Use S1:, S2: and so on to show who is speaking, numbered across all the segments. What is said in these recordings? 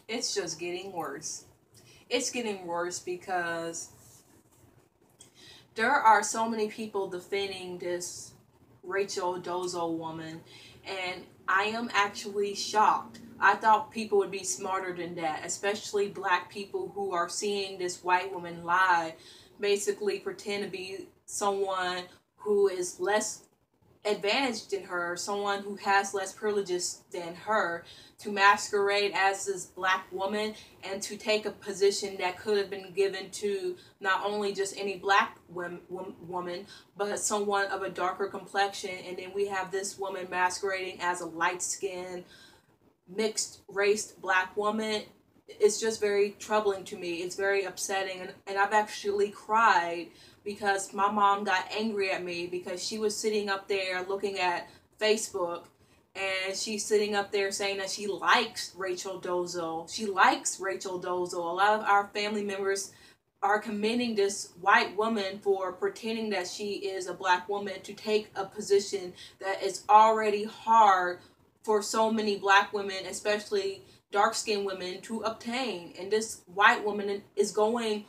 S1: It's just getting worse. It's getting worse because there are so many people defending this Rachel Dolezal woman, and I am actually shocked. I thought people would be smarter than that, especially black people who are seeing this white woman lie, basically pretend to be someone who is less advantaged than her, someone who has less privileges than her, to masquerade as this black woman and to take a position that could have been given to not only just any black woman, but someone of a darker complexion. And then we have this woman masquerading as a light-skinned, mixed-race black woman. It's just very troubling to me. It's very upsetting, and I've actually cried because my mom got angry at me because she was sitting up there looking at Facebook, and she's sitting up there saying that she likes Rachel Dolezal. She likes Rachel Dolezal. A lot of our family members are commending this white woman for pretending that she is a black woman to take a position that is already hard for so many black women, especially dark-skinned women, to obtain. And this white woman is going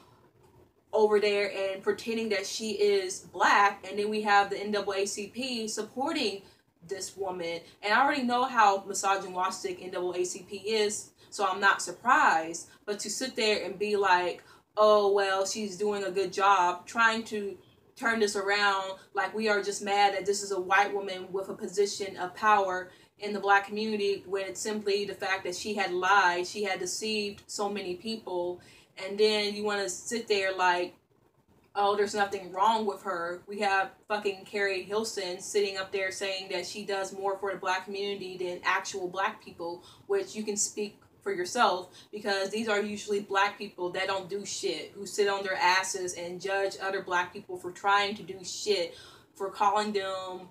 S1: over there and pretending that she is black, and then we have the NAACP supporting this woman. And I already know how misogynistic NAACP is, so I'm not surprised. But to sit there and be like, oh, well, she's doing a good job, trying to turn this around like we are just mad that this is a white woman with a position of power in the black community, when it's simply the fact that she had lied, she had deceived so many people. And then you want to sit there like, oh, there's nothing wrong with her. We have fucking Carrie Hilson sitting up there saying that she does more for the black community than actual black people, which you can speak for yourself, because these are usually black people that don't do shit, who sit on their asses and judge other black people for trying to do shit, for calling them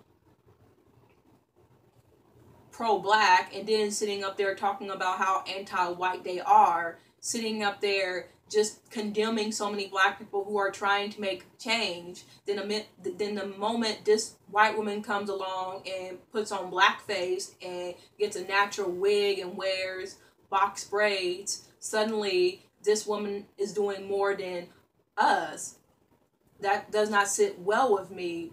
S1: pro-black, and then sitting up there talking about how anti-white they are, sitting up there just condemning so many black people who are trying to make change. Then the moment this white woman comes along and puts on blackface and gets a natural wig and wears box braids, suddenly this woman is doing more than us. That does not sit well with me.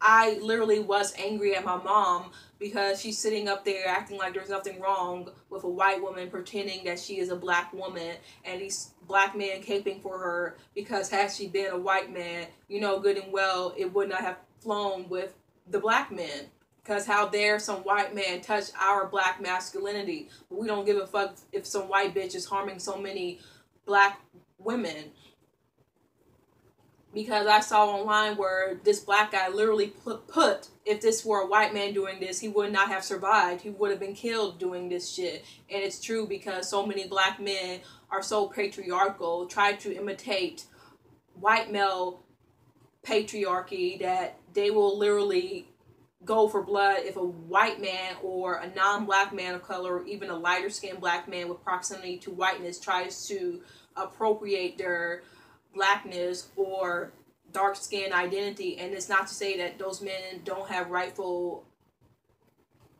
S1: I literally was angry at my mom because she's sitting up there acting like there's nothing wrong with a white woman pretending that she is a black woman, and these black men caping for her, because had she been a white man, you know good and well it would not have flown with the black men. Because how dare some white man touch our black masculinity? But we don't give a fuck if some white bitch is harming so many black women. Because I saw online where this black guy literally put, if this were a white man doing this, he would not have survived. He would have been killed doing this shit. And it's true, because so many black men are so patriarchal, try to imitate white male patriarchy, that they will literally go for blood if a white man or a non-black man of color, or even a lighter skinned black man with proximity to whiteness, tries to appropriate their blackness or dark skin identity. And it's not to say that those men don't have rightful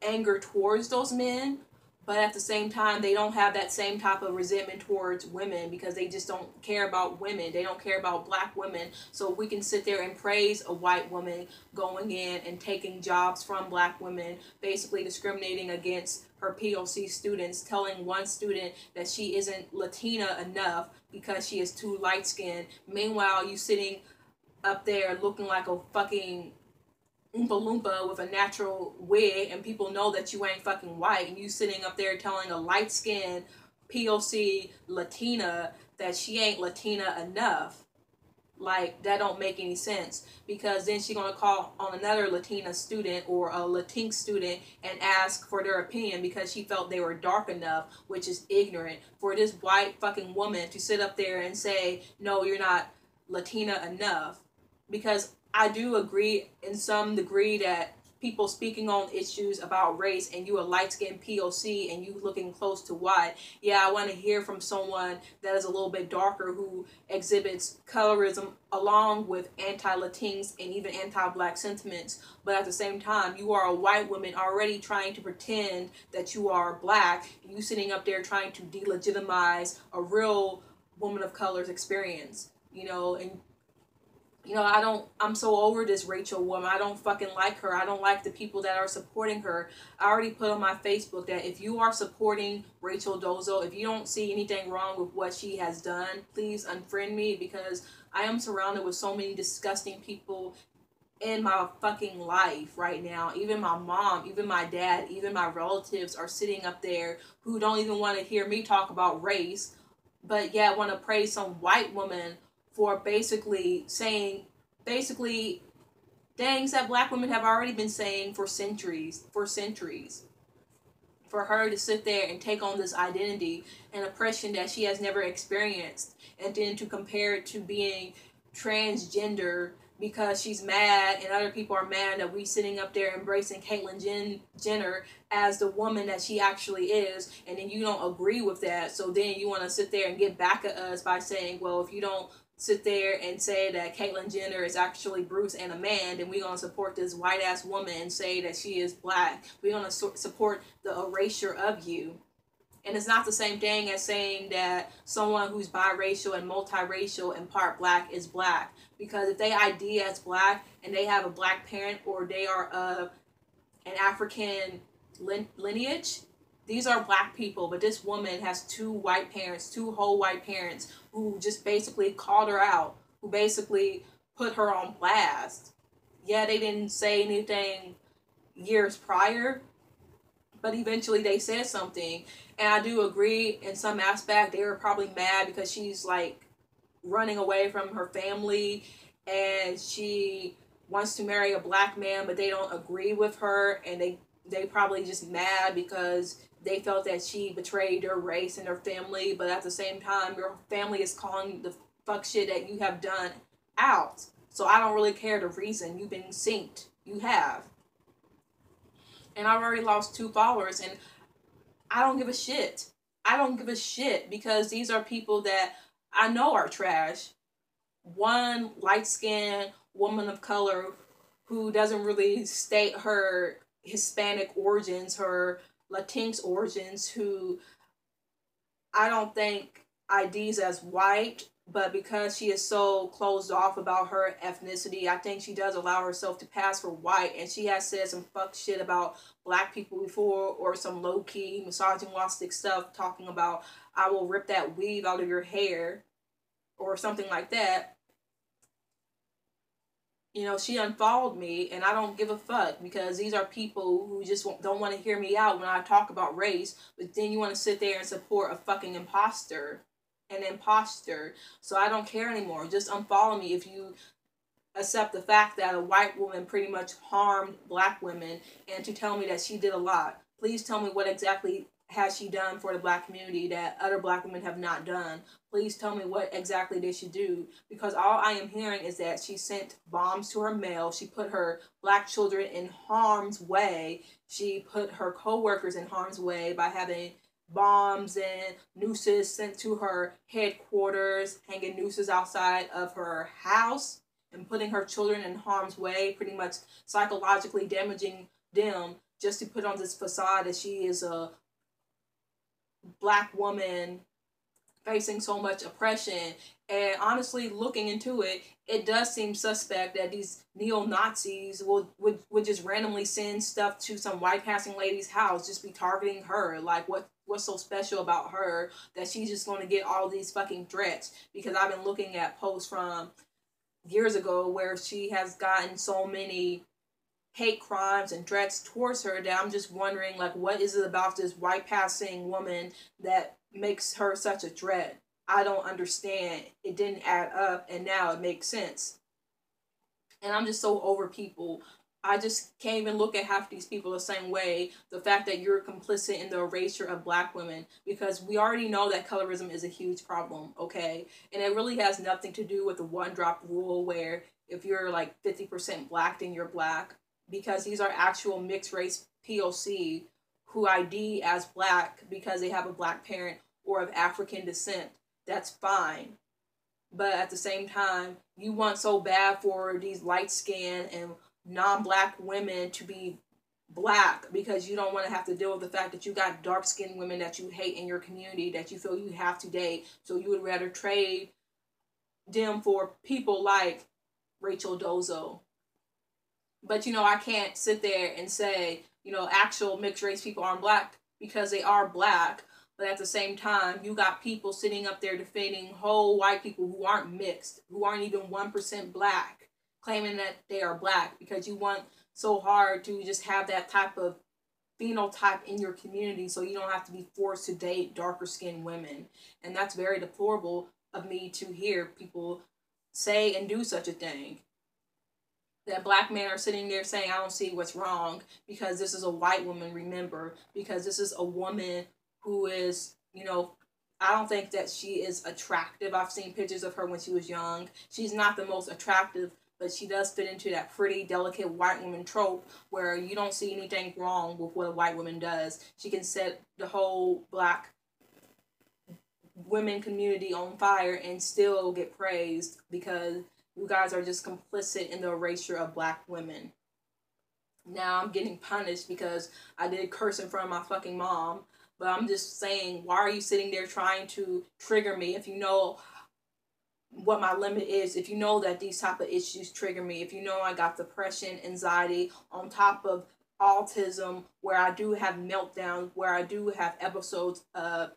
S1: anger towards those men, but at the same time they don't have that same type of resentment towards women, because they just don't care about women. They don't care about black women. So we can sit there and praise a white woman going in and taking jobs from black women, basically discriminating against her POC students, telling one student that she isn't Latina enough because she is too light-skinned. Meanwhile, you sitting up there looking like a fucking Oompa Loompa with a natural wig, and people know that you ain't fucking white, and you sitting up there telling a light-skinned POC Latina that she ain't Latina enough. Like, that don't make any sense, because then she gonna call on another Latina student or a Latinx student and ask for their opinion because she felt they were dark enough, which is ignorant. For this white fucking woman to sit up there and say, no, you're not Latina enough. Because I do agree in some degree that people speaking on issues about race, and you a light-skinned POC and you looking close to white, yeah, I want to hear from someone that is a little bit darker who exhibits colorism along with anti-Latinx and even anti-black sentiments. But at the same time, you are a white woman already trying to pretend that you are black, and you sitting up there trying to delegitimize a real woman of color's experience, you know. And you know, I'm so over this Rachel woman. I don't fucking like her. I don't like the people that are supporting her. I already put on my Facebook that if you are supporting Rachel Dolezal, if you don't see anything wrong with what she has done, please unfriend me, because I am surrounded with so many disgusting people in my fucking life right now. Even my mom, even my dad, even my relatives are sitting up there who don't even want to hear me talk about race, but yeah, want to praise some white woman for basically saying things that black women have already been saying for centuries. For her to sit there and take on this identity and oppression that she has never experienced, and then to compare it to being transgender because she's mad and other people are mad that we sitting up there embracing Caitlyn Jenner as the woman that she actually is, and then you don't agree with that, so then you want to sit there and get back at us by saying, well, if you don't sit there and say that Caitlyn Jenner is actually Bruce and a man, then we're going to support this white ass woman and say that she is black. We're going to support the erasure of you. And it's not the same thing as saying that someone who's biracial and multiracial and part black is black. Because if they ID as black and they have a black parent, or they are an African lineage, these are black people. But this woman has two white parents, two whole white parents, who just basically called her out, who basically put her on blast. Yeah, they didn't say anything years prior, but eventually they said something. And I do agree in some aspect they were probably mad because she's like running away from her family and she wants to marry a black man, but they don't agree with her, and they probably just mad because they felt that she betrayed their race and their family. But at the same time, your family is calling the fuck shit that you have done out. So I don't really care the reason. You've been synced. You have. And I've already lost 2 followers, and I don't give a shit. I don't give a shit, because these are people that I know are trash. One light-skinned woman of color who doesn't really state her Hispanic origins, her Latinx origins, who I don't think IDs as white, but because she is so closed off about her ethnicity, I think she does allow herself to pass for white, and she has said some fuck shit about black people before, or some low-key misogynistic stuff talking about, I will rip that weave out of your hair, or something like that. You know, she unfollowed me, and I don't give a fuck, because these are people who just don't want to hear me out when I talk about race, but then you want to sit there and support a fucking imposter. An imposter. So I don't care anymore. Just unfollow me if you accept the fact that a white woman pretty much harmed black women, and to tell me that she did a lot. Please tell me what exactly has she done for the black community that other black women have not done. Please tell me what exactly did she do, because all I am hearing is that she sent bombs to her mail. She put her black children in harm's way. She put her co-workers in harm's way by having bombs and nooses sent to her headquarters, hanging nooses outside of her house, and putting her children in harm's way, pretty much psychologically damaging them, just to put on this facade that she is a black woman facing so much oppression. And honestly, looking into it, it does seem suspect that these neo-Nazis would just randomly send stuff to some white passing lady's house, just be targeting her. Like, what's so special about her that she's just going to get all these fucking threats? Because I've been looking at posts from years ago where she has gotten so many hate crimes and threats towards her that I'm just wondering, like, what is it about this white passing woman that makes her such a threat? I don't understand. It didn't add up, and now it makes sense. And I'm just so over people. I just can't even look at half these people the same way. The fact that you're complicit in the erasure of black women, because we already know that colorism is a huge problem, okay? And it really has nothing to do with the one drop rule where if you're like 50% black, then you're black. because these are actual mixed race POC who ID as black because they have a black parent or of African descent. That's fine. But at the same time, you want so bad for these light skinned and non-black women to be black because you don't want to have to deal with the fact that you got dark skinned women that you hate in your community that you feel you have to date. So you would rather trade them for people like Rachel Dolezal. But I can't sit there and say, actual mixed race people aren't black because they are black. But at the same time, you got people sitting up there defending whole white people who aren't mixed, who aren't even 1% black, claiming that they are black because you want so hard to just have that type of phenotype in your community so you don't have to be forced to date darker skinned women. And that's very deplorable of me to hear people say and do such a thing. That black men are sitting there saying, I don't see what's wrong because this is a white woman, remember, because this is a woman who is, I don't think that she is attractive. I've seen pictures of her when she was young. She's not the most attractive, but she does fit into that pretty, delicate white woman trope where you don't see anything wrong with what a white woman does. She can set the whole black women community on fire and still get praised because you guys are just complicit in the erasure of black women. Now I'm getting punished because I did curse in front of my fucking mom. But I'm just saying, why are you sitting there trying to trigger me if you know what my limit is, if you know that these type of issues trigger me, if you know I got depression, anxiety, on top of autism, where I do have meltdowns, where I do have episodes of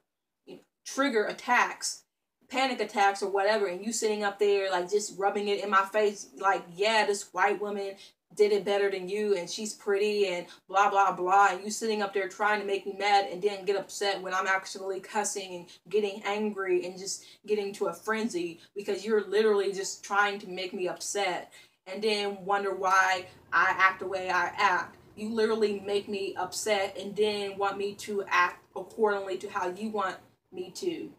S1: trigger attacks, panic attacks or whatever, and you sitting up there like just rubbing it in my face like, yeah, this white woman did it better than you and she's pretty and blah blah blah, and you sitting up there trying to make me mad and then get upset when I'm actually cussing and getting angry and just getting to a frenzy because you're literally just trying to make me upset and then wonder why I act the way I act. You literally make me upset and then want me to act accordingly to how you want me to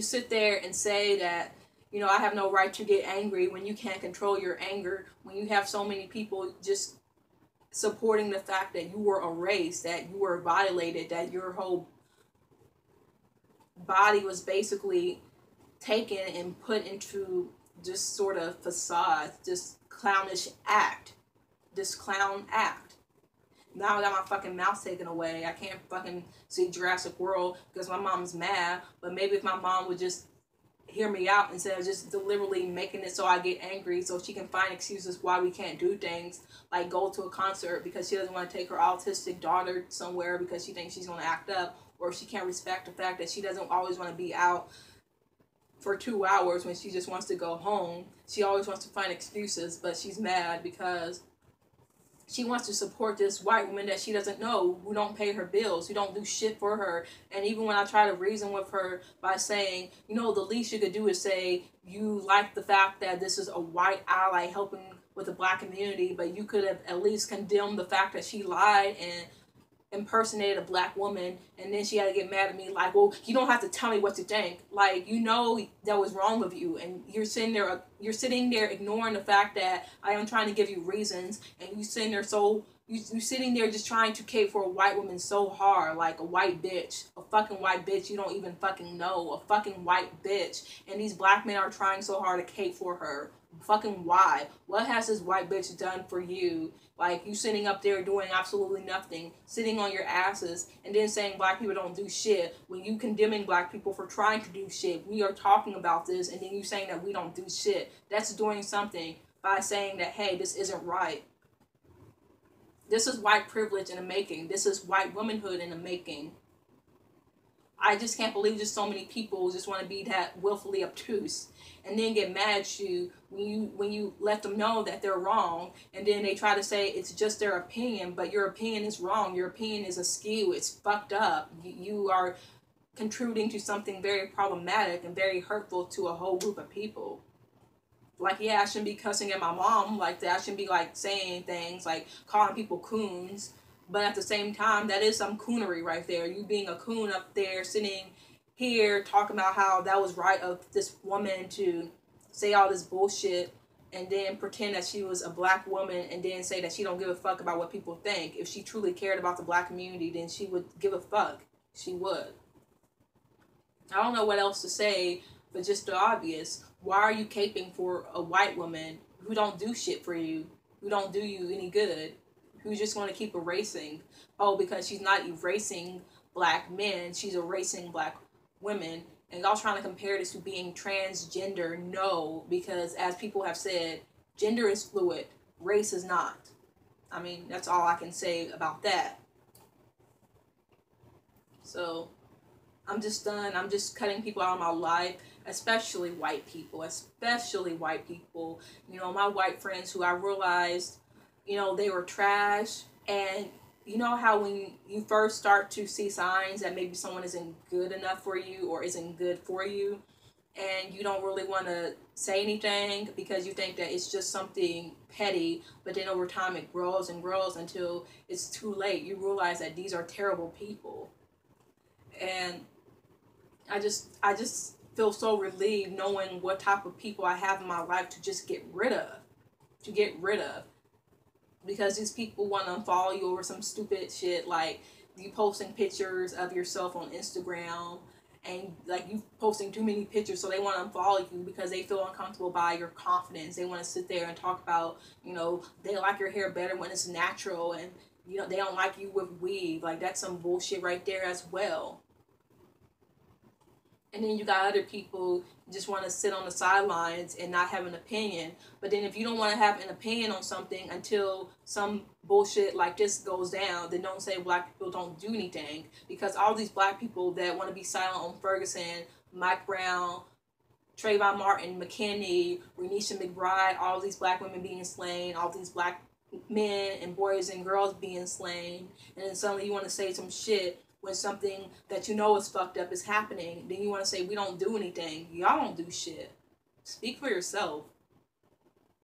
S1: sit there and say that I have no right to get angry when you can't control your anger, when you have so many people just supporting the fact that you were erased, that you were violated, that your whole body was basically taken and put into just sort of facade, this clownish act, this clown act. Now I got my fucking mouth taken away. I can't fucking see Jurassic World because my mom's mad. But maybe if my mom would just hear me out instead of just deliberately making it so I get angry so she can find excuses why we can't do things like go to a concert because she doesn't want to take her autistic daughter somewhere because she thinks she's going to act up, or she can't respect the fact that she doesn't always want to be out for 2 hours when she just wants to go home. She always wants to find excuses, but she's mad because she wants to support this white woman that she doesn't know, who don't pay her bills, who don't do shit for her. And even when I try to reason with her by saying, the least you could do is say you like the fact that this is a white ally helping with the black community, but you could have at least condemned the fact that she lied and impersonated a black woman, and then she had to get mad at me like, well, you don't have to tell me what to think. Like, that was wrong of you, and you're sitting there ignoring the fact that I am trying to give you reasons, and you sitting there just trying to cape for a white woman so hard, like a white bitch, a fucking white bitch you don't even fucking know, a fucking white bitch, and these black men are trying so hard to cape for her. Fucking why? What has this white bitch done for you? Like, you sitting up there doing absolutely nothing, sitting on your asses, and then saying black people don't do shit when you condemning black people for trying to do shit. We are talking about this, and then you saying that we don't do shit. That's doing something by saying that, hey, this isn't right. This is white privilege in the making. This is white womanhood in the making. I just can't believe just so many people just want to be that willfully obtuse and then get mad at you when you let them know that they're wrong, and then they try to say it's just their opinion, but your opinion is wrong. Your opinion is askew. It's fucked up. You are contributing to something very problematic and very hurtful to a whole group of people. Like, yeah, I shouldn't be cussing at my mom like that. I shouldn't be like saying things like calling people coons. But at the same time, that is some coonery right there. You being a coon up there, sitting here talking about how that was right of this woman to say all this bullshit and then pretend that she was a black woman and then say that she don't give a fuck about what people think. If she truly cared about the black community, then she would give a fuck. She would. I don't know what else to say, but just the obvious. Why are you caping for a white woman who don't do shit for you, who don't do you any good, who's just going to keep erasing? Oh, because she's not erasing black men, she's erasing black women. And y'all trying to compare this to being transgender. No, because as people have said, gender is fluid, race is not. I mean, that's all I can say about that. So I'm just done. I'm just cutting people out of my life, especially white people. Especially white people. You know, my white friends who I realized, you know, they were trash. And you know how when you first start to see signs that maybe someone isn't good enough for you or isn't good for you, and you don't really want to say anything because you think that it's just something petty, but then over time it grows and grows until it's too late. You realize that these are terrible people. And I just feel so relieved knowing what type of people I have in my life to just get rid of. To get rid of. Because these people want to unfollow you over some stupid shit, like you posting pictures of yourself on Instagram and like you posting too many pictures, so they want to unfollow you because they feel uncomfortable by your confidence. They want to sit there and talk about, you know, they like your hair better when it's natural, and you know they don't like you with weave. Like that's some bullshit right there as well. And then you got other people just want to sit on the sidelines and not have an opinion. But then if you don't want to have an opinion on something until some bullshit like this goes down, then don't say black people don't do anything. Because all these black people that want to be silent on Ferguson, Mike Brown, Trayvon Martin, McKinney, Renisha McBride, all these black women being slain, all these black men and boys and girls being slain, and then suddenly you want to say some shit when something that you know is fucked up is happening, then you want to say we don't do anything. Y'all don't do shit. Speak for yourself.